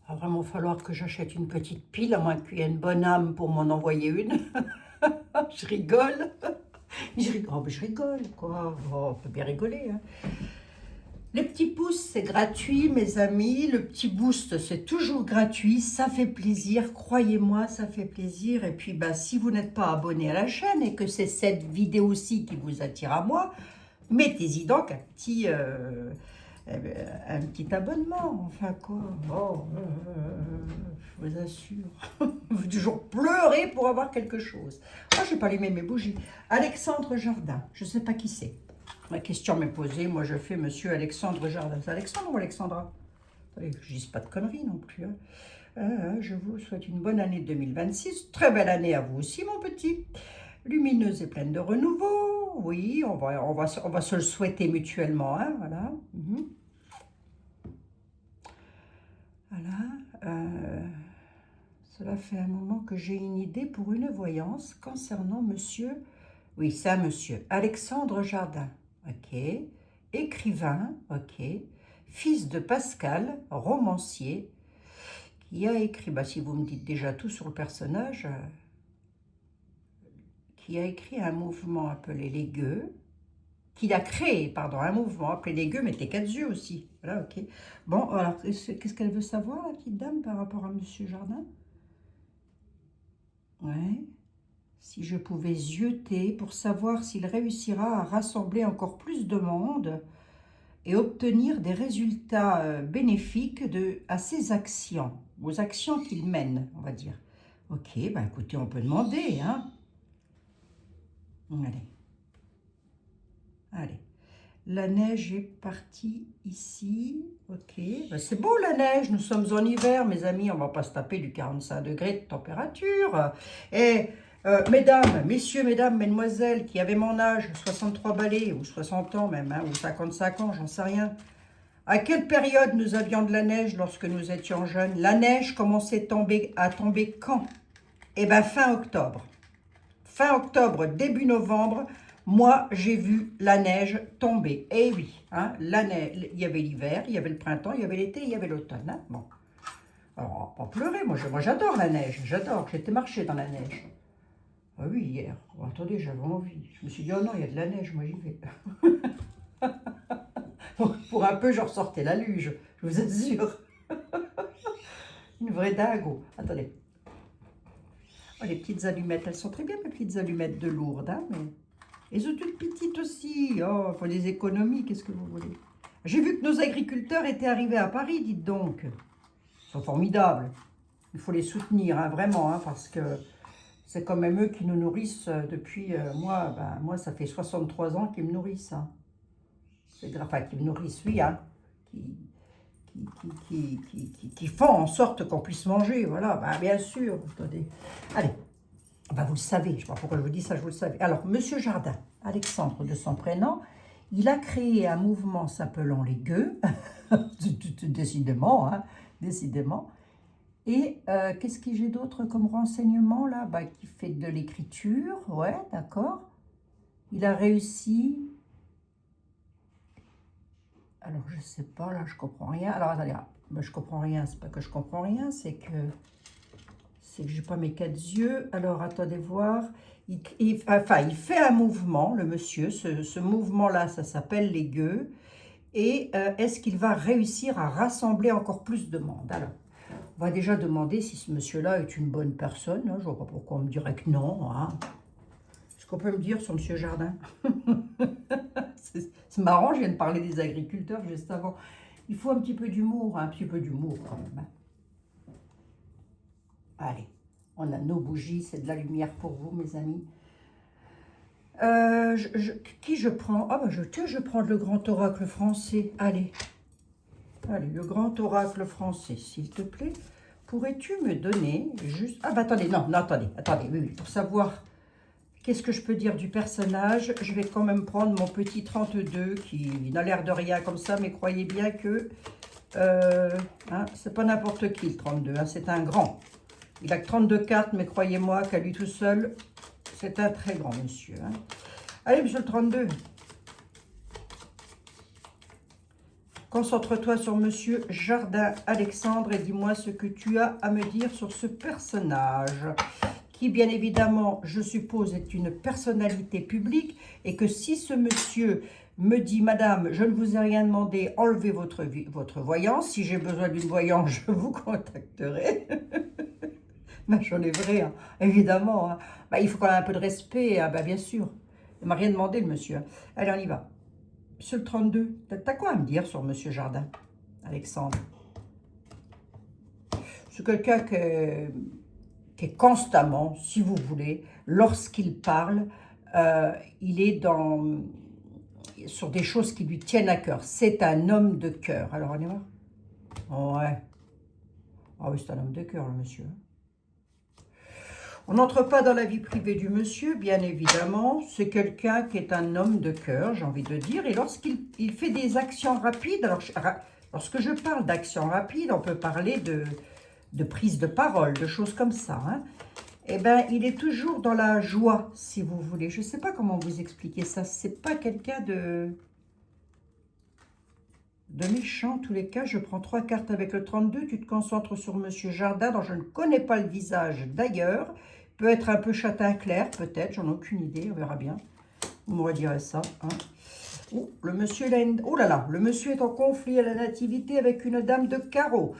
va vraiment falloir que j'achète une petite pile, à moins qu'il y ait une bonne âme pour m'en envoyer une. Je rigole. Oh, mais je rigole, quoi. Oh, on peut bien rigoler, hein. Les petits pouces, c'est gratuit, mes amis. Le petit boost, c'est toujours gratuit. Ça fait plaisir, croyez-moi, ça fait plaisir. Et puis, bah, si vous n'êtes pas abonné à la chaîne et que c'est cette vidéo-ci qui vous attire à moi, mettez-y donc un petit abonnement. Enfin, quoi. Oh, je vous assure. Vous toujours pleurer pour avoir quelque chose. Moi, je n'ai pas allumé mes bougies. Alexandre Jardin, je ne sais pas qui c'est. La question m'est posée, moi je fais Monsieur Alexandre Jardin. C'est Alexandre ou Alexandra? Allez, je ne dis pas de conneries non plus, hein. Je vous souhaite une bonne année 2026. Très belle année à vous aussi, mon petit. Lumineuse et pleine de renouveau. Oui, on va se le souhaiter mutuellement, hein, voilà. Voilà. Cela fait un moment que j'ai une idée pour une voyance concernant monsieur... Oui, c'est un monsieur. Alexandre Jardin. Ok. Écrivain. Ok. Fils de Pascal, romancier, qui a écrit, bah, si vous me dites déjà tout sur le personnage, qui a écrit un mouvement appelé les Gueux, qu'il a créé, pardon, un mouvement appelé les Gueux, mais t'es quatre yeux aussi. Voilà, ok. Bon, alors, qu'est-ce qu'elle veut savoir, la petite dame, par rapport à monsieur Jardin? Ouais. Si je pouvais zioter pour savoir s'il réussira à rassembler encore plus de monde et obtenir des résultats bénéfiques à ses actions, aux actions qu'il mène, on va dire. Ok, ben écoutez, on peut demander, hein. Allez. Allez. La neige est partie ici. Ok, ben c'est beau la neige, nous sommes en hiver, mes amis, on va pas se taper du 45 degrés de température. Et mesdames, messieurs, mesdames, mesdemoiselles, qui avaient mon âge, 63 balais, ou 60 ans même, hein, ou 55 ans, j'en sais rien. À quelle période nous avions de la neige lorsque nous étions jeunes? La neige commençait à tomber quand? Eh bien, fin octobre. Fin octobre, début novembre, moi, j'ai vu la neige tomber. Eh oui, hein, la neige, il y avait l'hiver, il y avait le printemps, il y avait l'été, il y avait l'automne. Hein, bon. Alors, pas pleurer, moi j'adore la neige, j'adore, j'étais marcher dans la neige. Ah oui, hier. Oh, attendez, j'avais envie. Je me suis dit, oh non, il y a de la neige, moi j'y vais. Pour un peu, je ressortais la luge, je vous assure. Une vraie dingo. Attendez. Oh, les petites allumettes, elles sont très bien, mes petites allumettes de Lourdes, hein, mais... Elles sont toutes petites aussi. Oh, il faut des économies, qu'est-ce que vous voulez? J'ai vu que nos agriculteurs étaient arrivés à Paris, dites donc. Ils sont formidables. Il faut les soutenir, hein, vraiment, hein, parce que c'est quand même eux qui nous nourrissent depuis... moi, ça fait 63 ans qu'ils me nourrissent. Hein. Enfin, qu'ils me nourrissent, oui, hein, qui font en sorte qu'on puisse manger, voilà, bah, bien sûr. Attendez. Allez, bah, vous le savez, je ne sais pas pourquoi je vous dis ça, je vous le savez. Alors, Monsieur Jardin, Alexandre de son prénom, il a créé un mouvement s'appelant les Gueux, décidément, hein, décidément. Et qu'est-ce que j'ai d'autre comme renseignement là? Bah, qui fait de l'écriture, ouais, d'accord. Il a réussi. Alors, je sais pas, là, je comprends rien. Alors, attendez, bah, je comprends rien, c'est pas que je comprends rien, c'est que j'ai pas mes quatre yeux. Alors, attendez voir. Il fait un mouvement, le monsieur. Ce mouvement-là, ça s'appelle les gueux. Et est-ce qu'il va réussir à rassembler encore plus de monde? Alors, on va déjà demander si ce monsieur-là est une bonne personne. Hein. Je vois pas pourquoi on me dirait que non. Hein. Est-ce qu'on peut me dire sur monsieur Jardin? C'est marrant, je viens de parler des agriculteurs juste avant. Il faut un petit peu d'humour, un petit peu d'humour quand même. Hein. Allez, on a nos bougies, c'est de la lumière pour vous, mes amis. Qui je prends? Ah, bah, je prends le grand oracle français. Allez, le grand oracle français, s'il te plaît. Pourrais-tu me donner juste... Ah, bah attendez, non, attendez, oui, pour savoir qu'est-ce que je peux dire du personnage, je vais quand même prendre mon petit 32 qui n'a l'air de rien comme ça, mais croyez bien que hein, c'est pas n'importe qui le 32, hein, c'est un grand. Il a que 32 cartes, mais croyez-moi qu'à lui tout seul, c'est un très grand monsieur. Hein. Allez, monsieur le 32. Concentre-toi sur Monsieur Jardin, Alexandre, et dis-moi ce que tu as à me dire sur ce personnage, qui, bien évidemment, je suppose, est une personnalité publique, et que si ce monsieur me dit, madame, je ne vous ai rien demandé, enlevez votre voyance, si j'ai besoin d'une voyance, je vous contacterai. Ben, j'en ai vrai, hein, évidemment. Hein. Ben, il faut quand même un peu de respect, hein, ben, bien sûr. Il m'a rien demandé, le monsieur. Hein. Allez, on y va. Monsieur le 32, t'as quoi à me dire sur Monsieur Jardin, Alexandre? C'est quelqu'un qui est constamment, si vous voulez, lorsqu'il parle, il est sur des choses qui lui tiennent à cœur. C'est un homme de cœur. Alors, on y va? Ouais. Ah oui, c'est un homme de cœur, le monsieur. On n'entre pas dans la vie privée du monsieur, bien évidemment. C'est quelqu'un qui est un homme de cœur, j'ai envie de dire. Et lorsqu'il fait des actions rapides, alors lorsque je parle d'actions rapides, on peut parler de prise de parole, de choses comme ça. Hein. Eh bien, il est toujours dans la joie, si vous voulez. Je ne sais pas comment vous expliquer ça. C'est pas quelqu'un de méchant, en tous les cas. Je prends 3 cartes avec le 32. Tu te concentres sur Monsieur Jardin, dont je ne connais pas le visage d'ailleurs. Peut être un peu châtain clair, peut-être. J'en ai aucune idée. On verra bien. Vous me redirez ça. Hein. Oh, le monsieur, oh là là, le monsieur est en conflit à la nativité avec une dame de carreau.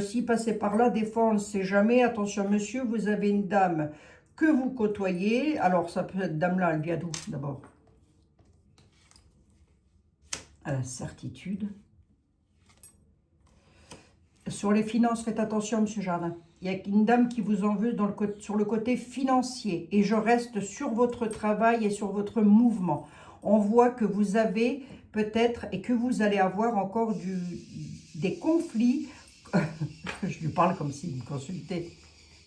S'il passait par là, des fois, on ne sait jamais. Attention, monsieur, vous avez une dame que vous côtoyez. Alors, ça peut être dame-là, elle vient d'où, d'abord? À la certitude. Sur les finances, faites attention, monsieur Jardin. Il y a une dame qui vous en veut sur le côté financier. Et je reste sur votre travail et sur votre mouvement. On voit que vous avez peut-être et que vous allez avoir encore des conflits. Je lui parle comme s'il me consultait.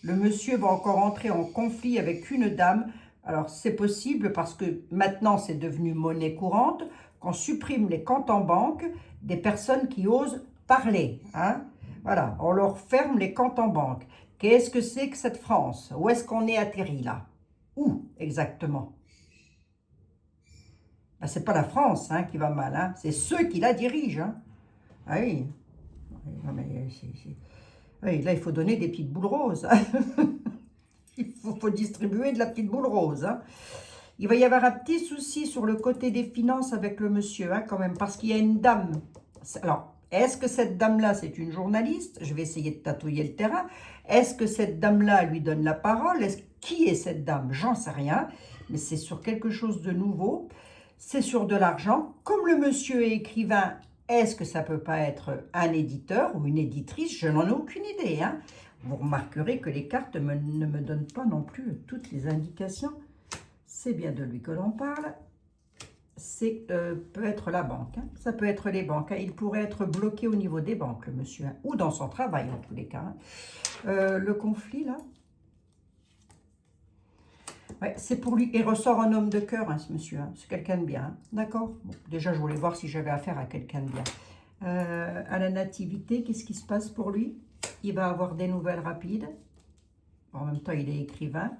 Le monsieur va encore entrer en conflit avec une dame. Alors, c'est possible parce que maintenant, c'est devenu monnaie courante, qu'on supprime les comptes en banque des personnes qui osent parler. Hein? Voilà, on leur ferme les comptes en banque. Qu'est-ce que c'est que cette France? Où est-ce qu'on est atterri là? Où exactement? Ben, c'est pas la France hein, qui va mal, hein. C'est ceux qui la dirigent. Hein. Ah oui. Non, mais oui, là, il faut donner des petites boules roses. Hein. Il faut distribuer de la petite boule rose. Hein. Il va y avoir un petit souci sur le côté des finances avec le monsieur, hein, quand même, parce qu'il y a une dame. Alors, est-ce que cette dame-là, c'est une journaliste? Je vais essayer de tatouiller le terrain. Est-ce que cette dame-là lui donne la parole? Qui est cette dame? J'en sais rien, mais c'est sur quelque chose de nouveau. C'est sur de l'argent. Comme le monsieur est écrivain, est-ce que ça peut pas être un éditeur ou une éditrice? Je n'en ai aucune idée. Hein. Vous remarquerez que les cartes ne me donnent pas non plus toutes les indications. C'est bien de lui que l'on parle. C'est peut être la banque. Hein. Ça peut être les banques. Hein. Il pourrait être bloqué au niveau des banques, le monsieur. Hein. Ou dans son travail, en tous les cas. Hein. Le conflit, là. Ouais, c'est pour lui. Il ressort un homme de cœur, hein, ce monsieur. Hein. C'est quelqu'un de bien. Hein. D'accord bon, déjà, je voulais voir si j'avais affaire à quelqu'un de bien. À la nativité, qu'est-ce qui se passe pour lui? Il va avoir des nouvelles rapides. En même temps, il est écrivain.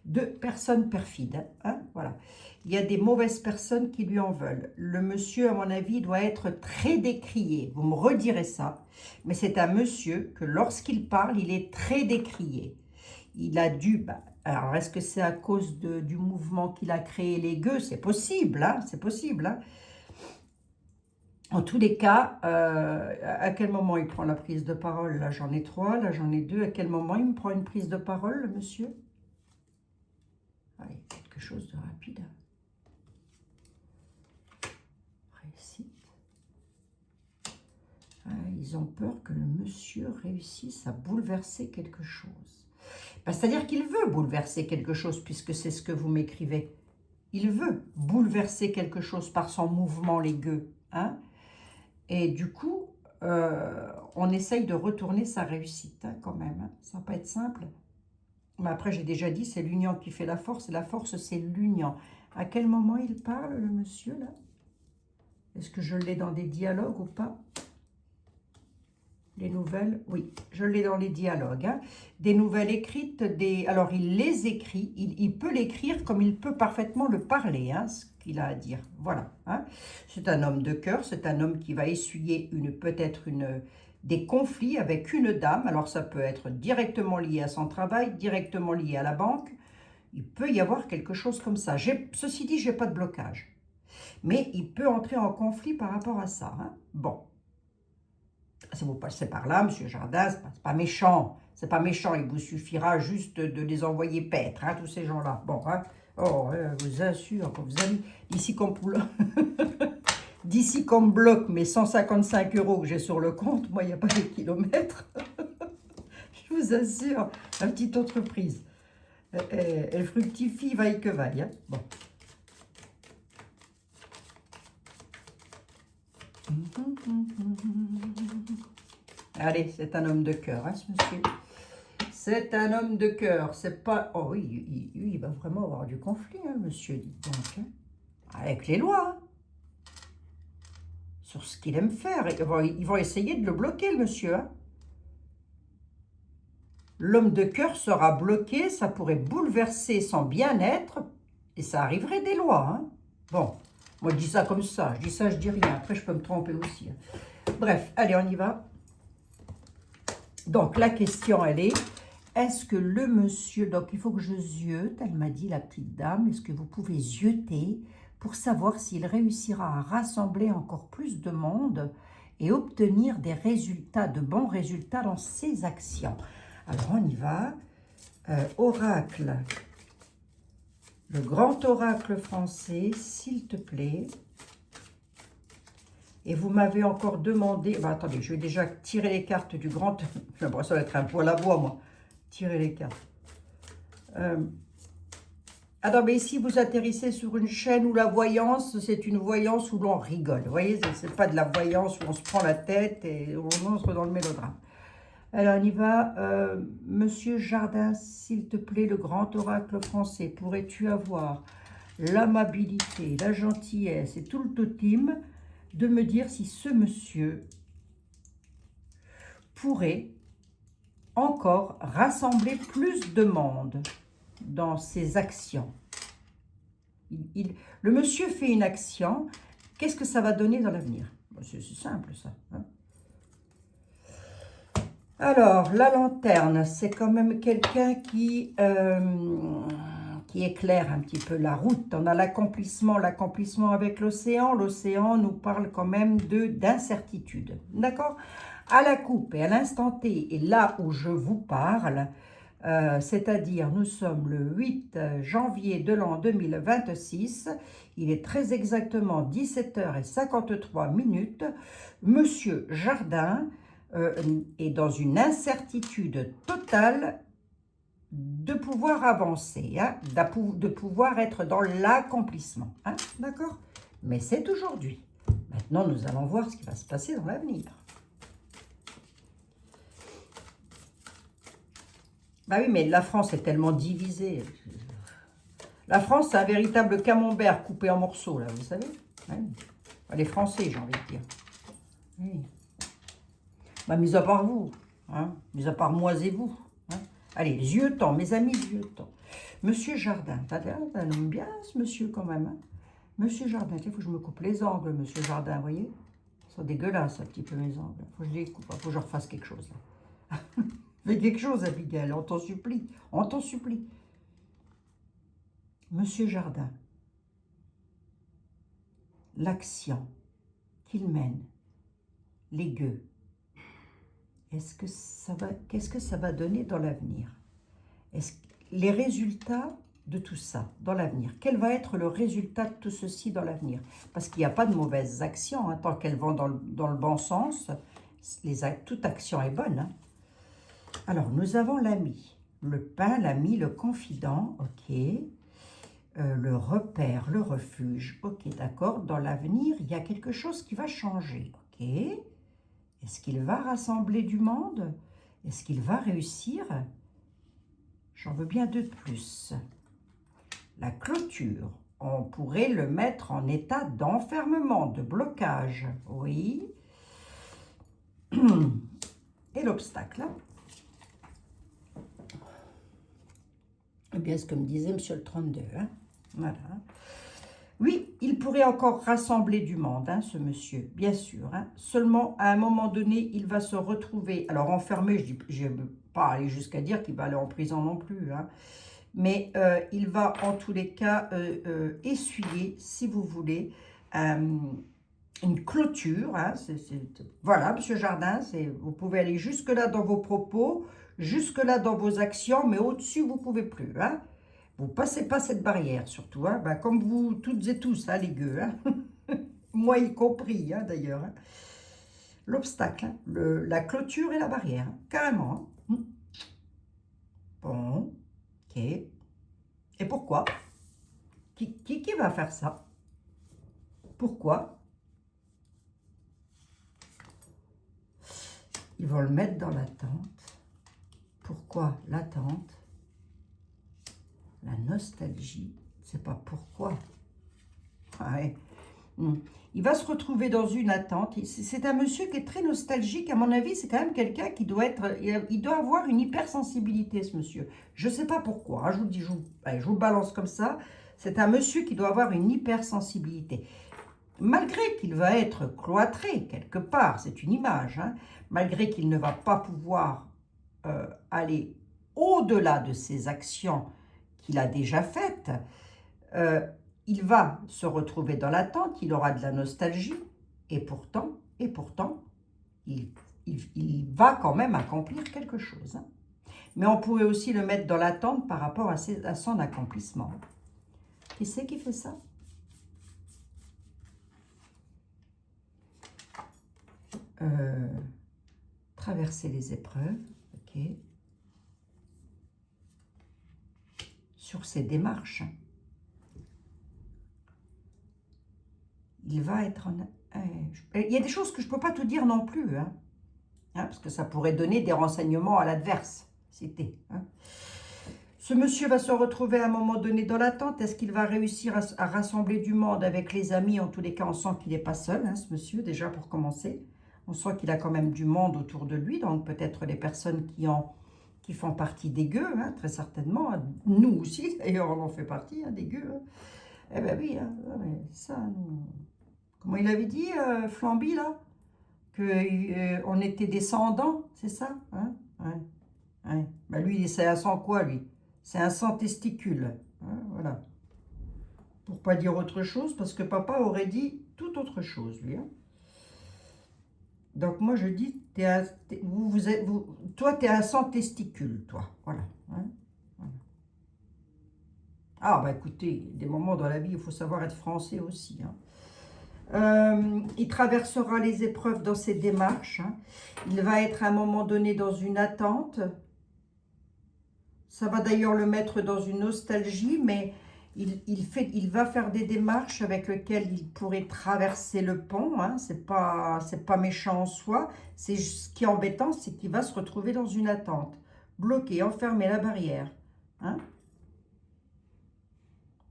2 personnes perfides. Hein, voilà. Il y a des mauvaises personnes qui lui en veulent. Le monsieur, à mon avis, doit être très décrié. Vous me redirez ça. Mais c'est un monsieur que lorsqu'il parle, il est très décrié. Il a dû... Bah, alors, est-ce que c'est à cause du mouvement qu'il a créé, les gueux? C'est possible, hein, c'est possible. Hein. En tous les cas, à quel moment il prend la prise de parole? Là, j'en ai 3, là, j'en ai 2. À quel moment il me prend une prise de parole, le monsieur? Allez, quelque chose de rapide. Réussite. Ah, ils ont peur que le monsieur réussisse à bouleverser quelque chose. Ben, c'est-à-dire qu'il veut bouleverser quelque chose, puisque c'est ce que vous m'écrivez. Il veut bouleverser quelque chose par son mouvement, les gueux. Hein? Et du coup, on essaye de retourner sa réussite, hein, quand même. Hein. Ça va pas être simple. Mais après, j'ai déjà dit, c'est l'union qui fait la force. Et la force, c'est l'union. À quel moment il parle, le monsieur, là? Est-ce que je l'ai dans des dialogues ou pas? Les nouvelles, oui, je l'ai dans les dialogues. Hein. Des nouvelles écrites, alors il les écrit, il peut l'écrire comme il peut parfaitement le parler. Hein. qu'il a à dire. Voilà. Hein. C'est un homme de cœur, c'est un homme qui va essuyer peut-être des conflits avec une dame. Alors ça peut être directement lié à son travail, directement lié à la banque. Il peut y avoir quelque chose comme ça. Ceci dit, je n'ai pas de blocage. Mais il peut entrer en conflit par rapport à ça. Hein. Bon. Si vous passez par là, Monsieur Jardin, c'est pas méchant. C'est pas méchant. Il vous suffira juste de les envoyer paître, hein, tous ces gens-là. Bon, hein. Oh, je vous assure, vous avez d'ici qu'on d'ici qu'on me bloque mes 155 € que j'ai sur le compte, moi, il n'y a pas de kilomètres. Je vous assure, la petite entreprise. Elle fructifie, vaille que vaille. Hein. Bon. Allez, c'est un homme de cœur, hein, ce monsieur. C'est un homme de cœur. C'est pas... Oh oui, il va vraiment avoir du conflit, hein, monsieur, dites donc. Hein. Avec les lois. Hein. Sur ce qu'il aime faire. Ils vont essayer de le bloquer, le monsieur. Hein. L'homme de cœur sera bloqué, ça pourrait bouleverser son bien-être et ça arriverait des lois. Hein. Bon, moi je dis ça comme ça, je dis ça, je dis rien. Après, je peux me tromper aussi. Hein. Bref, allez, on y va. Donc, la question, elle est que le monsieur... Donc, il faut que je ziote, elle m'a dit, la petite dame, est-ce que vous pouvez zioter pour savoir s'il réussira à rassembler encore plus de monde et obtenir des résultats, de bons résultats dans ses actions. Alors, on y va. Oracle. Le grand oracle français, s'il te plaît. Et vous m'avez encore demandé... Bah, attendez, je vais déjà tirer les cartes du grand... J'ai l'impression d'être un poil à bois, moi. Tirer les cartes. Ah non, mais ici, vous atterrissez sur une chaîne où la voyance, c'est une voyance où l'on rigole. Vous voyez, c'est pas de la voyance où on se prend la tête et on entre dans le mélodrame. Alors, on y va. Monsieur Jardin, s'il te plaît, le grand oracle français, pourrais-tu avoir l'amabilité, la gentillesse et tout le totem de me dire si ce monsieur pourrait encore rassembler plus de monde dans ses actions. Le monsieur fait une action, qu'est-ce que ça va donner dans l'avenir? C'est simple, ça. Hein. Alors, la lanterne, c'est quand même quelqu'un qui éclaire un petit peu la route. On a l'accomplissement avec l'océan. L'océan nous parle quand même d'incertitude. D'accord? À la coupe et à l'instant T, et là où je vous parle, c'est-à-dire nous sommes le 8 janvier de l'an 2026, il est très exactement 17h53. Monsieur Jardin est dans une incertitude totale de pouvoir avancer, hein, de pouvoir être dans l'accomplissement. Hein, d'accord? Mais c'est aujourd'hui. Maintenant, nous allons voir ce qui va se passer dans l'avenir. Bah oui, mais la France est tellement divisée. La France, c'est un véritable camembert coupé en morceaux, là, vous savez. Oui. Les Français, j'ai envie de dire. Oui. Bah, mis à part vous, hein, mis à part moi et vous. Hein. Allez, yeux-temps, mes amis, yeux-temps. Monsieur Jardin, t'as l'aime bien ce monsieur quand même. Hein. Monsieur Jardin, il faut que je me coupe les ongles, monsieur Jardin, vous voyez? Ils sont dégueulasses un petit peu mes ongles. Il faut que je les coupe, il faut que je refasse quelque chose. Là. Fais quelque chose, Abigail, on t'en supplie, on t'en supplie. Monsieur Jardin, l'action qu'il mène, les gueux, qu'est-ce que ça va donner dans l'avenir? Les résultats de tout ça dans l'avenir, quel va être le résultat de tout ceci dans l'avenir? Parce qu'il n'y a pas de mauvaises actions, hein, tant qu'elles vont dans le bon sens, toute action est bonne. Hein. Alors, nous avons l'ami, le pain, l'ami, le confident, ok, le repère, le refuge, ok, d'accord, dans l'avenir, il y a quelque chose qui va changer, ok. Est-ce qu'il va rassembler du monde? Est-ce qu'il va réussir? J'en veux bien deux de plus. La clôture, on pourrait le mettre en état d'enfermement, de blocage, oui. Et l'obstacle, eh bien, ce que me disait monsieur le 32, hein. Voilà. Oui, il pourrait encore rassembler du monde, hein, ce monsieur, bien sûr. Hein. Seulement, à un moment donné, il va se retrouver, alors enfermé, je ne veux pas aller jusqu'à dire qu'il va aller en prison non plus, hein, mais il va en tous les cas essuyer, si vous voulez, une clôture. Hein, voilà, Monsieur Jardin, vous pouvez aller jusque-là dans vos propos, jusque-là dans vos actions, mais au-dessus, vous ne pouvez plus. Hein. Vous ne passez pas cette barrière, surtout. Hein, ben, comme vous toutes et tous, hein, les gueux. Hein. Moi y compris, hein, d'ailleurs. Hein. L'obstacle, hein, la clôture et la barrière, hein, carrément. Hein. Bon, ok. Et pourquoi? Qui va faire ça? Pourquoi? Ils vont le mettre dans l'attente. Pourquoi l'attente? La nostalgie, c'est pas pourquoi. Ah ouais. Il va se retrouver dans une attente. C'est un monsieur qui est très nostalgique. À mon avis, c'est quand même quelqu'un qui doit être... Il doit avoir une hypersensibilité, ce monsieur. Je ne sais pas pourquoi. Hein, je vous le dis, allez, je vous le balance comme ça. C'est un monsieur qui doit avoir une hypersensibilité. Malgré qu'il va être cloîtré quelque part, c'est une image, hein, malgré qu'il ne va pas pouvoir aller au-delà de ses actions qu'il a déjà faites, il va se retrouver dans l'attente, il aura de la nostalgie, et pourtant, il va quand même accomplir quelque chose. Hein. Mais on pourrait aussi le mettre dans l'attente par rapport à son accomplissement. Qui c'est qui fait ça? Traverser les épreuves, ok. Sur ses démarches. Il va être en... il y a des choses que je ne peux pas tout dire non plus, hein. Hein, parce que ça pourrait donner des renseignements à l'adverse. C'était. Hein. Ce monsieur va se retrouver à un moment donné dans l'attente. Est-ce qu'il va réussir à rassembler du monde avec les amis? En tous les cas, on sent qu'il n'est pas seul, hein, ce monsieur, déjà pour commencer. On sent qu'il a quand même du monde autour de lui, donc peut-être les personnes qui font partie des gueux, hein, très certainement. Nous aussi, d'ailleurs, on en fait partie, hein, des gueux. Hein. Eh bien oui, hein, ça, nous... Comment il avait dit, Flamby, là? Qu'on était descendants, c'est ça? Hein? Ouais, ouais. Ben lui, c'est un sang quoi, lui? C'est un sang testicule. Hein, voilà. Pour pas dire autre chose, parce que papa aurait dit tout autre chose, lui. Hein. Donc moi, je dis, toi, tu es un sang testicule, toi. Voilà. Hein, voilà. Ah, bah écoutez, des moments dans la vie, il faut savoir être français aussi. Hein. Il traversera les épreuves dans ses démarches. Hein. Il va être à un moment donné dans une attente. Ça va d'ailleurs le mettre dans une nostalgie, mais il va faire des démarches avec lesquelles il pourrait traverser le pont. Hein. C'est pas méchant en soi. Ce qui est embêtant, c'est qu'il va se retrouver dans une attente. Bloqué, enfermé, la barrière. Hein.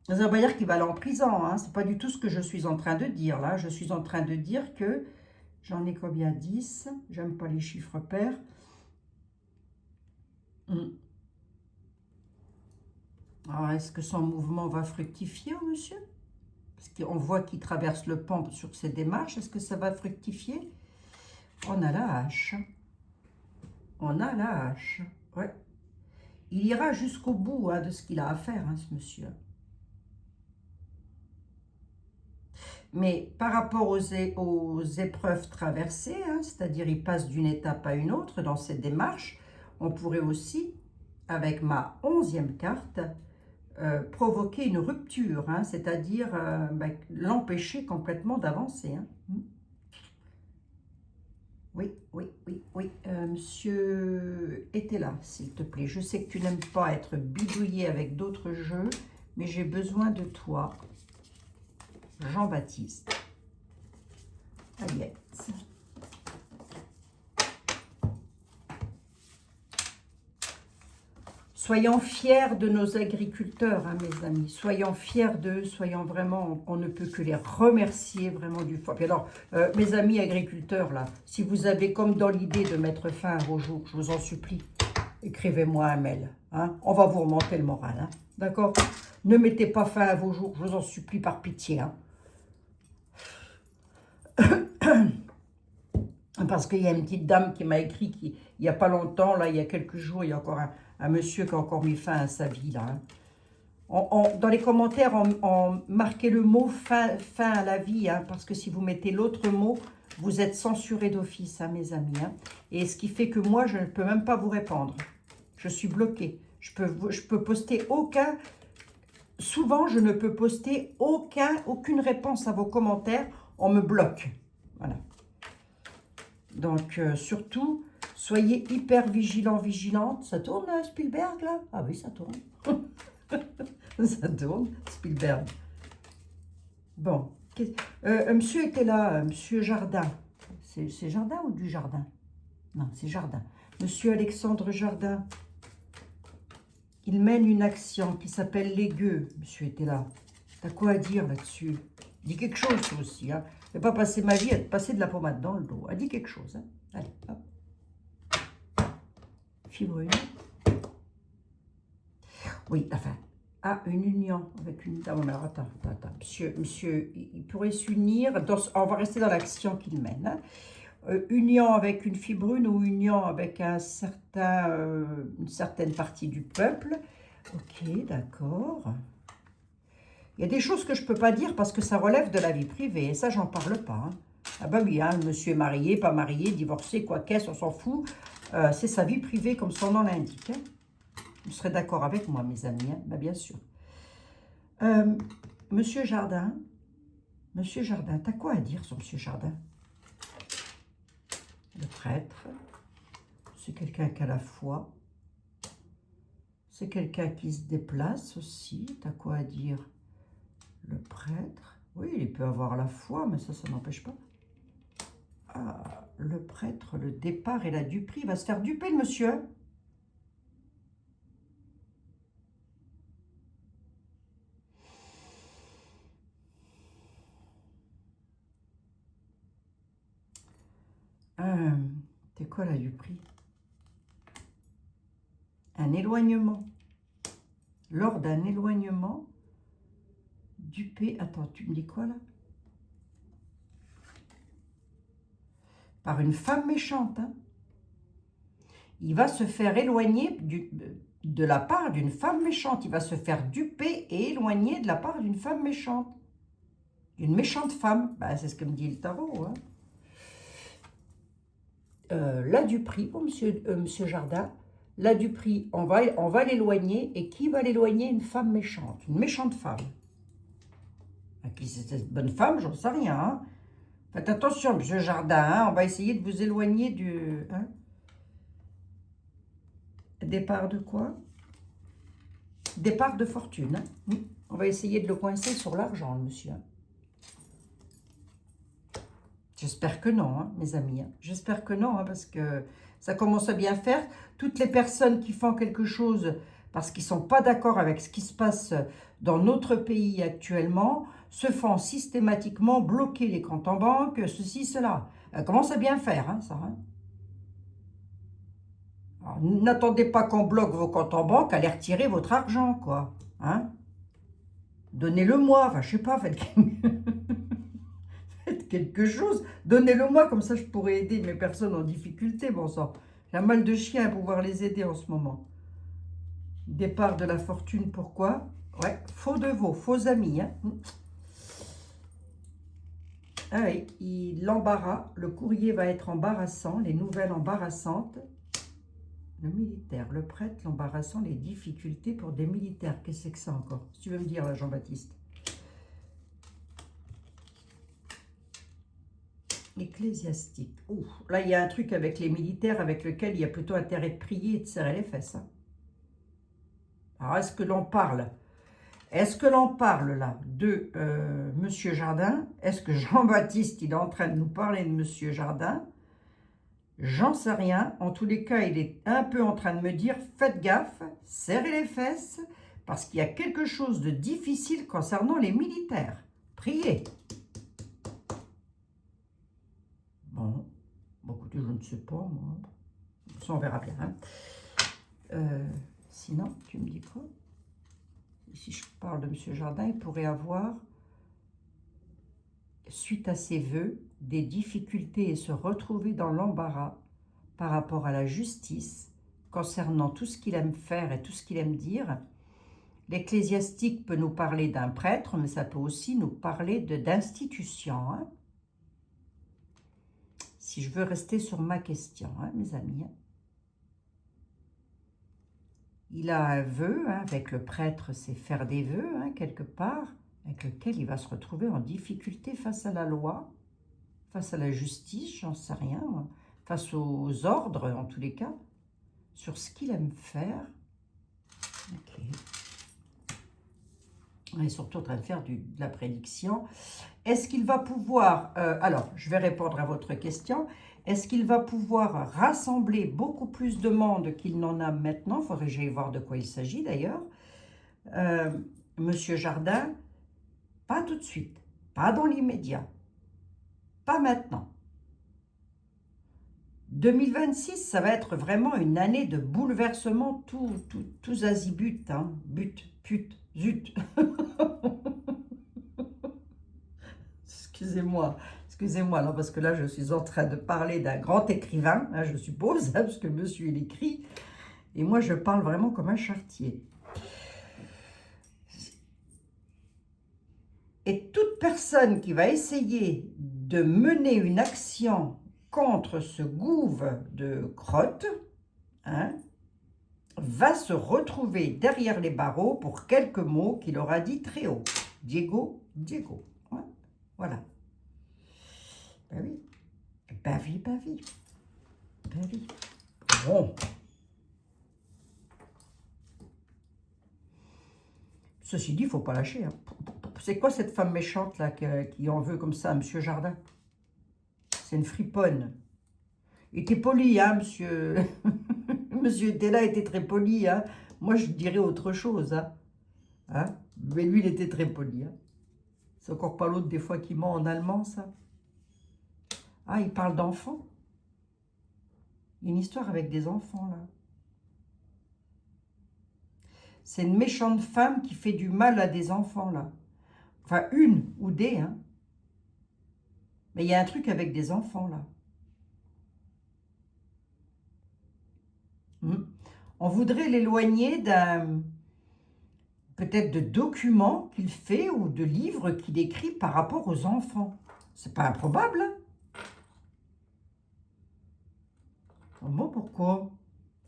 Ça ne veut pas dire qu'il va aller en prison, hein. Ce n'est pas du tout ce que je suis en train de dire, là. Je suis en train de dire que, j'en ai combien? 10. J'aime pas les chiffres pairs. Alors, est-ce que son mouvement va fructifier, monsieur? Parce qu'on voit qu'il traverse le pont sur ses démarches. Est-ce que ça va fructifier? On a la hache. On a la hache. Ouais. Il ira jusqu'au bout, hein, de ce qu'il a à faire, hein, ce monsieur. Mais par rapport aux épreuves traversées, hein, c'est-à-dire il passe d'une étape à une autre dans cette démarche, on pourrait aussi, avec ma 11e carte, provoquer une rupture, hein, c'est-à-dire l'empêcher complètement d'avancer. Hein. Oui, oui, oui, oui. Monsieur était là, s'il te plaît. Je sais que tu n'aimes pas être bidouillé avec d'autres jeux, mais j'ai besoin de toi. Jean-Baptiste. Aliette. Soyons fiers de nos agriculteurs, hein, mes amis. Soyons fiers d'eux, soyons vraiment, on ne peut que les remercier vraiment du fond. Puis alors, mes amis agriculteurs, là, si vous avez comme dans l'idée de mettre fin à vos jours, je vous en supplie, écrivez-moi un mail. Hein, on va vous remonter le moral. Hein, d'accord? Ne mettez pas fin à vos jours, je vous en supplie par pitié. Hein. Parce qu'il y a une petite dame qui m'a écrit il n'y a pas longtemps, là, il y a quelques jours, il y a encore un monsieur qui a encore mis fin à sa vie. Là, hein. Dans les commentaires, on marquez le mot fin à la vie, hein, parce que si vous mettez l'autre mot, vous êtes censuré d'office, hein, mes amis. Hein. Et ce qui fait que moi, je ne peux même pas vous répondre. Je suis bloquée. Je peux poster aucun... Souvent, je ne peux poster aucune réponse à vos commentaires. On me bloque. Voilà. Donc, surtout, soyez hyper vigilants, vigilantes. Ça tourne, Spielberg, là? Ah oui, ça tourne. Ça tourne, Spielberg. Bon. Monsieur était là, monsieur Jardin. C'est Jardin ou du Jardin? Non, c'est Jardin. Monsieur Alexandre Jardin. Il mène une action qui s'appelle les gueux. Monsieur était là. T'as quoi à dire là-dessus? Dis quelque chose, toi aussi. Hein. Je ne vais pas passer ma vie à te passer de la pommade dans le dos. Dis quelque chose. Hein. Allez, hop. Fibre une. Oui, enfin. Ah, une union avec une dame. Alors, attends. Monsieur, il pourrait s'unir. On va rester dans l'action qu'il mène. Hein. Union avec une fibrune ou union avec une certaine partie du peuple. Ok, d'accord. Il y a des choses que je ne peux pas dire parce que ça relève de la vie privée. Et ça, j'en parle pas. Hein. Ah bah oui, hein, monsieur est marié, pas marié, divorcé, quoi qu'est-ce, on s'en fout. C'est sa vie privée comme son nom l'indique. Hein. Vous serez d'accord avec moi, mes amis, hein? Bah, bien sûr. Monsieur Jardin, t'as quoi à dire sur monsieur Jardin? Le prêtre, c'est quelqu'un qui a la foi. C'est quelqu'un qui se déplace aussi. T'as quoi à dire? Le prêtre, oui, il peut avoir la foi, mais ça n'empêche pas. Ah, le prêtre, le départ et la duperie. Il va se faire duper, le monsieur. C'est quoi la duperie? Un éloignement. Lors d'un éloignement, dupé. Attends, tu me dis quoi là? Par une femme méchante. Hein. Il va se faire éloigner de la part d'une femme méchante. Il va se faire duper et éloigner de la part d'une femme méchante. D'une méchante femme. Ben, c'est ce que me dit le tarot. Hein. La duperie pour monsieur Jardin. La duperie, on va l'éloigner. Et qui va l'éloigner? Une femme méchante. Une méchante femme. Qui c'est cette bonne femme? J'en sais rien. Hein. Faites attention, monsieur Jardin. Hein. On va essayer de vous éloigner du... Hein. Départ de quoi? Départ de fortune. Hein. On va essayer de le coincer sur l'argent, le monsieur. J'espère que non, hein, mes amis. Hein. J'espère que non, hein, parce que ça commence à bien faire. Toutes les personnes qui font quelque chose parce qu'ils ne sont pas d'accord avec ce qui se passe dans notre pays actuellement se font systématiquement bloquer les comptes en banque, ceci, cela. Ça commence à bien faire, hein, ça. Hein. N'attendez pas qu'on bloque vos comptes en banque, allez retirer votre argent, quoi. Hein. Donnez-le-moi, enfin, je sais pas, faites quelque chose. Donnez-le-moi, comme ça je pourrais aider mes personnes en difficulté, bon sang. J'ai un mal de chien à pouvoir les aider en ce moment. Départ de la fortune, pourquoi? Ouais, faux de veau, faux amis. Hein. Ah oui, l'embarras, le courrier va être embarrassant, les nouvelles embarrassantes. Le militaire, le prêtre, l'embarrassant, les difficultés pour des militaires. Qu'est-ce que c'est que ça encore? Si tu veux me dire, là, Jean-Baptiste. Ecclésiastique. Ouh, là, il y a un truc avec les militaires avec lequel il y a plutôt intérêt de prier et de serrer les fesses. Hein. Alors, est-ce que l'on parle? Est-ce que l'on parle là de Monsieur Jardin? Est-ce que Jean-Baptiste, il est en train de nous parler de Monsieur Jardin? J'en sais rien. En tous les cas, il est un peu en train de me dire, faites gaffe, serrez les fesses, parce qu'il y a quelque chose de difficile concernant les militaires. Priez. Bon, écoutez, je ne sais pas, moi. Ça, on verra bien. Hein. Sinon, tu me dis quoi? si je parle de M. Jardin, il pourrait avoir, suite à ses vœux, des difficultés et se retrouver dans l'embarras par rapport à la justice concernant tout ce qu'il aime faire et tout ce qu'il aime dire. L'ecclésiastique peut nous parler d'un prêtre, mais ça peut aussi nous parler d'institutions. Hein. Si je veux rester sur ma question, hein, mes amis. Il a un vœu, hein, avec le prêtre, c'est faire des vœux, hein, quelque part, avec lequel il va se retrouver en difficulté face à la loi, face à la justice, j'en sais rien, face aux ordres, en tous les cas, sur ce qu'il aime faire. Ok. On est surtout en train de faire de la prédiction. Est-ce qu'il va pouvoir, alors je vais répondre à votre question, est-ce qu'il va pouvoir rassembler beaucoup plus de monde qu'il n'en a maintenant? Il faudrait que j'aille voir de quoi il s'agit d'ailleurs. Monsieur Jardin, pas tout de suite, pas dans l'immédiat, pas maintenant. 2026, ça va être vraiment une année de bouleversement tous azimuts, hein, zut. Excusez-moi, là, parce que là, je suis en train de parler d'un grand écrivain, hein, je suppose, hein, parce que monsieur, il écrit, et moi, je parle vraiment comme un charretier. Et toute personne qui va essayer de mener une action contre ce gouffre de crotte, hein, va se retrouver derrière les barreaux pour quelques mots qu'il aura dit très haut. Diego. Ouais, voilà. Ben oui. Ben oui. Bon. Ceci dit, il ne faut pas lâcher. Hein. C'est quoi cette femme méchante là qui en veut comme ça, monsieur Jardin? C'est une friponne. Il était poli, hein, monsieur. Monsieur Tella était très poli, hein. Moi, je dirais autre chose, hein. Hein? Mais lui, il était très poli, hein. C'est encore pas l'autre des fois qui ment en allemand, ça. Ah, il parle d'enfants. Il y a une histoire avec des enfants, là. C'est une méchante femme qui fait du mal à des enfants, là. Enfin, une ou des, hein. Mais il y a un truc avec des enfants, là. On voudrait l'éloigner d'un, peut-être de documents qu'il fait ou de livres qu'il écrit par rapport aux enfants. C'est pas improbable, hein? Bon, pourquoi?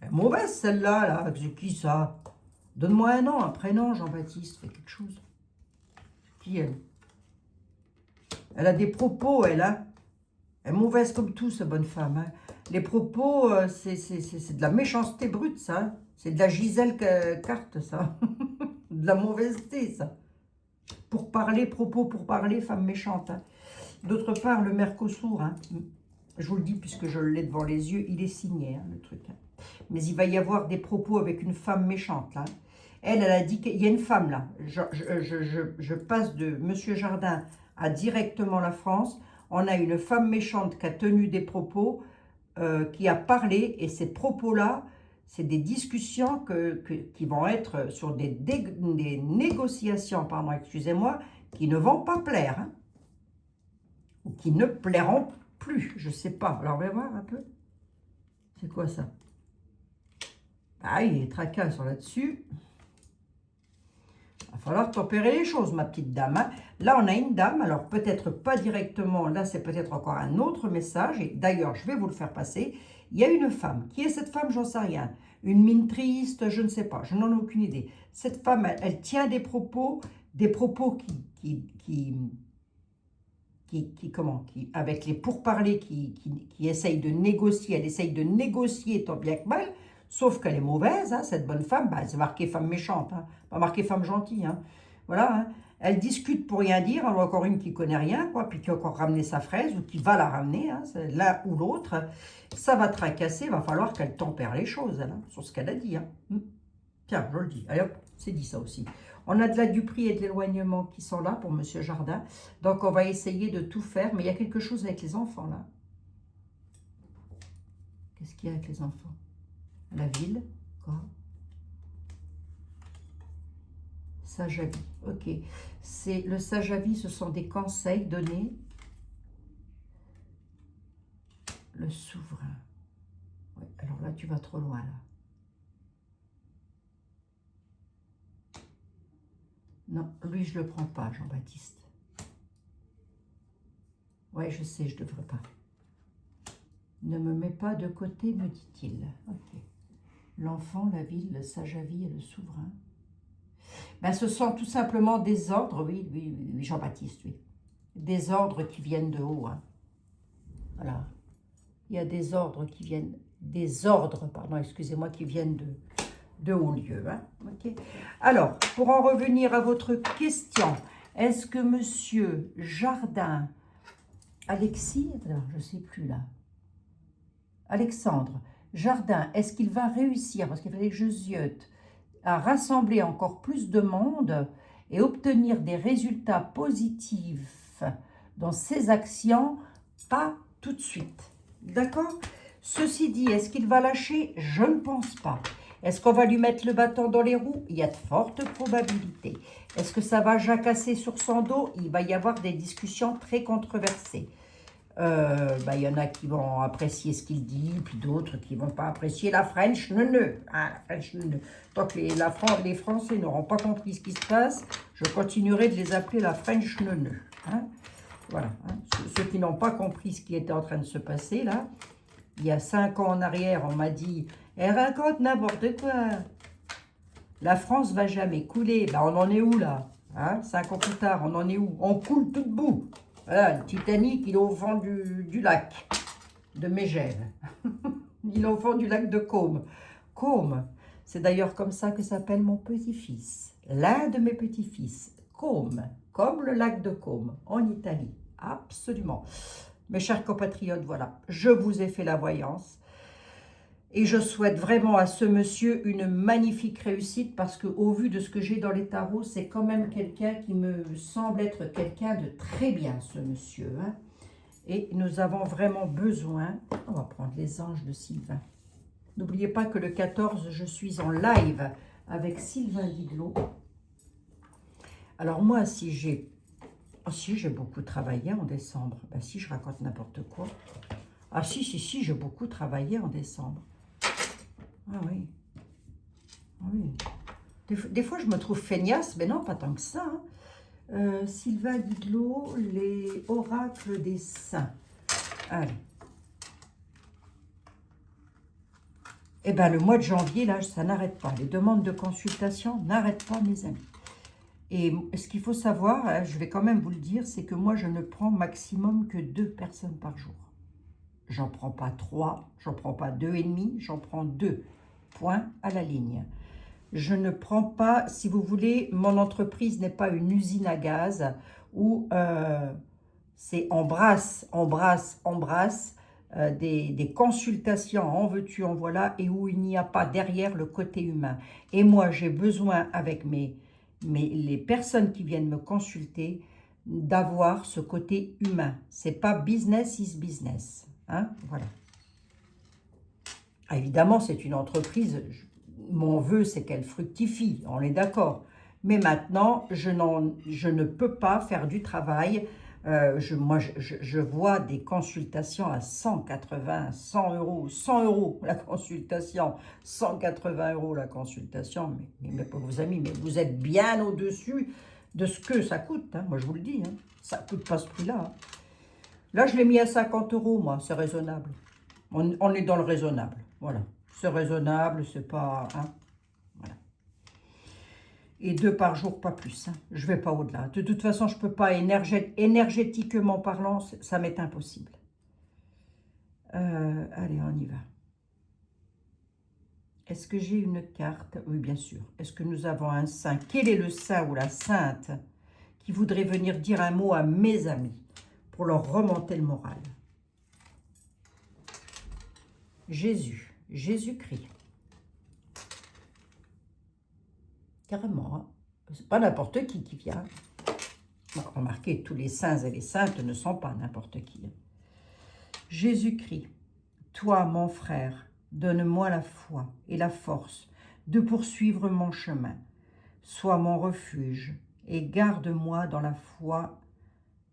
Elle est mauvaise, celle-là, là. C'est qui, ça? Donne-moi un nom, un prénom, Jean-Baptiste. Fais quelque chose. Qui, elle? Elle a des propos, elle, hein? Elle est mauvaise comme tout, cette bonne femme, hein? Les propos, c'est de la méchanceté brute, ça. Hein. C'est de la Gisèle Carte, ça. De la mauvaiseté, ça. Pour parler, propos pour parler, femme méchante. Hein. D'autre part, le Mercosur, hein, je vous le dis puisque je l'ai devant les yeux, il est signé, hein, le truc. Hein. Mais il va y avoir des propos avec une femme méchante, là. Elle a dit qu'il y a une femme, là. Je passe de Monsieur Jardin à directement la France. On a une femme méchante qui a tenu des propos, qui a parlé, et ces propos-là, c'est des discussions qui vont être sur des négociations, pardon, excusez-moi, qui ne vont pas plaire, hein, ou qui ne plairont plus, je ne sais pas. Alors, on va voir un peu. C'est quoi ça? Ah, il est tracas sur là-dessus. Il va falloir tempérer les choses, ma petite dame. Hein. Là, on a une dame, alors peut-être pas directement, là, c'est peut-être encore un autre message, et d'ailleurs, je vais vous le faire passer. Il y a une femme. Qui est cette femme? J'en sais rien. Une mine triste, je ne sais pas, je n'en ai aucune idée. Cette femme, elle tient des propos avec les pourparlers qui essayent de négocier, elle essaye de négocier tant bien que mal, sauf qu'elle est mauvaise, hein, cette bonne femme, bah, c'est marqué femme méchante, hein, pas marqué femme gentille. Hein. Voilà, hein. Elle discute pour rien dire, alors encore une qui connaît rien, quoi, puis qui a encore ramené sa fraise, ou qui va la ramener, hein, l'un ou l'autre, ça va tracasser, il va falloir qu'elle tempère les choses, elle, hein, sur ce qu'elle a dit. Hein. Tiens, je le dis, allez hop, c'est dit ça aussi. On a de la Duperie et de l'éloignement qui sont là pour Monsieur Jardin. Donc, on va essayer de tout faire. Mais il y a quelque chose avec les enfants, là. Qu'est-ce qu'il y a avec les enfants? La ville, quoi? Sage avis, ok. C'est le sage avis, ce sont des conseils donnés. Le souverain. Ouais, alors là, tu vas trop loin, là. Non, lui, je ne le prends pas, Jean-Baptiste. Ouais, je sais, je ne devrais pas. Ne me mets pas de côté, me dit-il. Ok. L'enfant, la ville, le sage avis et le souverain. Ben, ce sont tout simplement des ordres, oui, oui, oui, Jean-Baptiste, oui. Des ordres qui viennent de haut. Hein. Voilà. Il y a des ordres qui viennent, des ordres, pardon, excusez-moi, qui viennent de haut lieu. Hein. Okay. Alors, pour en revenir à votre question, est-ce que Monsieur Jardin, Alexis, alors, je ne sais plus là, Alexandre Jardin, est-ce qu'il va réussir, parce qu'il fallait que je ziote, à rassembler encore plus de monde et obtenir des résultats positifs dans ses actions? Pas tout de suite. D'accord? Ceci dit, est-ce qu'il va lâcher? Je ne pense pas. Est-ce qu'on va lui mettre le bâton dans les roues? Il y a de fortes probabilités. Est-ce que ça va jacasser sur son dos? Il va y avoir des discussions très controversées. Il y en a qui vont apprécier ce qu'il dit, puis d'autres qui ne vont pas apprécier la French neuneu. Ah, la French neuneu. Tant que les Français n'auront pas compris ce qui se passe, je continuerai de les appeler la French neuneu. Hein? Voilà. Hein? Ceux qui n'ont pas compris ce qui était en train de se passer, là, il y a 5 ans en arrière, on m'a dit « Elle raconte n'importe quoi. La France va jamais couler. » Ben, on en est où, là? Hein? 5 ans plus tard, on en est où? On coule tout debout. Voilà, le Titanic, il est au fond du lac de Mégève. Il est au fond du lac de Caume. Caume, c'est d'ailleurs comme ça que s'appelle mon petit-fils. L'un de mes petits-fils. Caume, comme le lac de Caume, en Italie. Absolument. Mes chers compatriotes, voilà, je vous ai fait la voyance. Et je souhaite vraiment à ce monsieur une magnifique réussite parce qu'au vu de ce que j'ai dans les tarots, c'est quand même quelqu'un qui me semble être quelqu'un de très bien, ce monsieur. Hein. Et nous avons vraiment besoin... On va prendre les anges de Sylvain. N'oubliez pas que le 14, je suis en live avec Sylvain Didlot. Alors moi, si j'ai beaucoup travaillé en décembre. Ben si, je raconte n'importe quoi. Ah si, j'ai beaucoup travaillé en décembre. Ah oui. Ah oui. Des fois, je me trouve feignasse, mais non, pas tant que ça. Hein. Sylvain Didlot, les oracles des saints. Allez. Eh bien, le mois de janvier, là, ça n'arrête pas. Les demandes de consultation n'arrêtent pas, mes amis. Et ce qu'il faut savoir, hein, je vais quand même vous le dire, c'est que moi, je ne prends maximum que 2 personnes par jour. J'en prends pas 3, j'en prends pas 2,5, j'en prends 2. Point à la ligne. Je ne prends pas, si vous voulez, mon entreprise n'est pas une usine à gaz où c'est embrasse des consultations en veux-tu, en voilà, et où il n'y a pas derrière le côté humain. Et moi, j'ai besoin avec les personnes qui viennent me consulter d'avoir ce côté humain. C'est pas business is business. Hein, voilà. Ah, évidemment, c'est une entreprise, mon vœu, c'est qu'elle fructifie, on est d'accord. Mais maintenant, je ne peux pas faire du travail. Je vois des consultations à 180, 100 euros, 100 euros la consultation, 180 euros la consultation. Mais pour vos amis, mais vous êtes bien au-dessus de ce que ça coûte. Hein, moi, je vous le dis, hein, ça ne coûte pas ce prix-là. Hein. Là, je l'ai mis à 50 euros, moi, c'est raisonnable. On est dans le raisonnable, voilà. C'est raisonnable, c'est pas... Hein, voilà. Et 2 par jour, pas plus. Hein. Je ne vais pas au-delà. De toute façon, je ne peux pas, énergétiquement parlant, ça m'est impossible. Allez, on y va. Est-ce que j'ai une carte? Oui, bien sûr. Est-ce que nous avons un saint? Quel est le saint ou la sainte qui voudrait venir dire un mot à mes amis pour leur remonter le moral? Jésus, Jésus-Christ. Carrément, hein. C'est pas n'importe qui vient. Bon, remarquez, tous les saints et les saintes ne sont pas n'importe qui. Jésus-Christ, toi, mon frère, donne-moi la foi et la force de poursuivre mon chemin. sois mon refuge et garde-moi dans la foi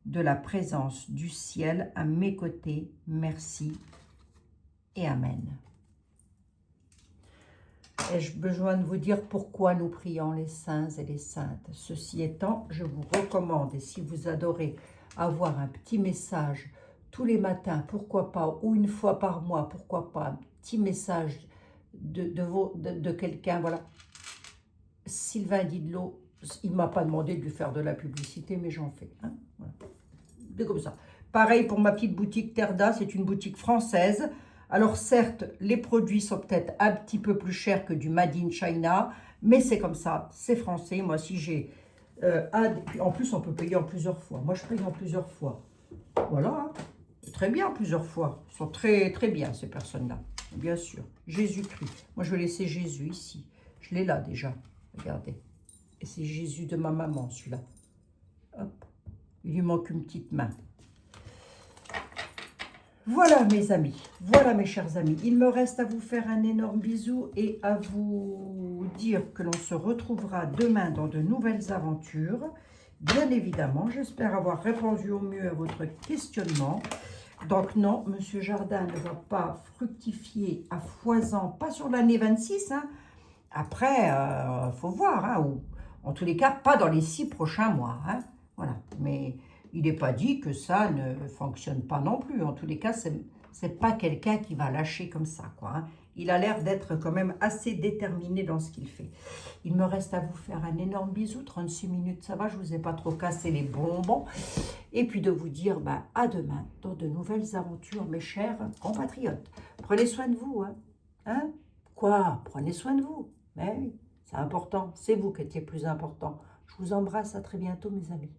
de la présence du ciel à mes côtés. Merci et Amen. Ai-je besoin de vous dire pourquoi nous prions les saints et les saintes? Ceci étant, je vous recommande, et si vous adorez avoir un petit message tous les matins, pourquoi pas, ou une fois par mois, pourquoi pas, un petit message de quelqu'un, voilà. Sylvain Didlot, il ne m'a pas demandé de lui faire de la publicité, mais j'en fais. Hein, voilà. C'est comme ça. Pareil pour ma petite boutique Terda, c'est une boutique française. Alors certes, les produits sont peut-être un petit peu plus chers que du Made in China, mais c'est comme ça, c'est français. Moi, si j'ai... en plus, on peut payer en plusieurs fois. Moi, je paye en plusieurs fois. Voilà, hein. Très bien, plusieurs fois. Ils sont très, très bien, ces personnes-là, bien sûr. Jésus-Christ. Moi, je vais laisser Jésus ici. Je l'ai là, déjà. Regardez. Et c'est Jésus de ma maman, celui-là. Hop. Il lui manque une petite main. Voilà mes amis, voilà mes chers amis. Il me reste à vous faire un énorme bisou et à vous dire que l'on se retrouvera demain dans de nouvelles aventures. Bien évidemment, j'espère avoir répondu au mieux à votre questionnement. Donc non, Monsieur Jardin ne va pas fructifier à foison, pas sur l'année 26. Hein. Après, faut voir, hein, ou en tous les cas, pas dans les 6 prochains mois. Hein. Voilà, mais... il n'est pas dit que ça ne fonctionne pas non plus. En tous les cas, c'est pas quelqu'un qui va lâcher comme ça, quoi. Hein. Il a l'air d'être quand même assez déterminé dans ce qu'il fait. Il me reste à vous faire un énorme bisou. 36 minutes, ça va, je ne vous ai pas trop cassé les bonbons. Et puis de vous dire à demain dans de nouvelles aventures, mes chers compatriotes. Prenez soin de vous. Hein? Quoi? Prenez soin de vous. Mais oui, c'est important. C'est vous qui étiez plus important. Je vous embrasse. À très bientôt, mes amis.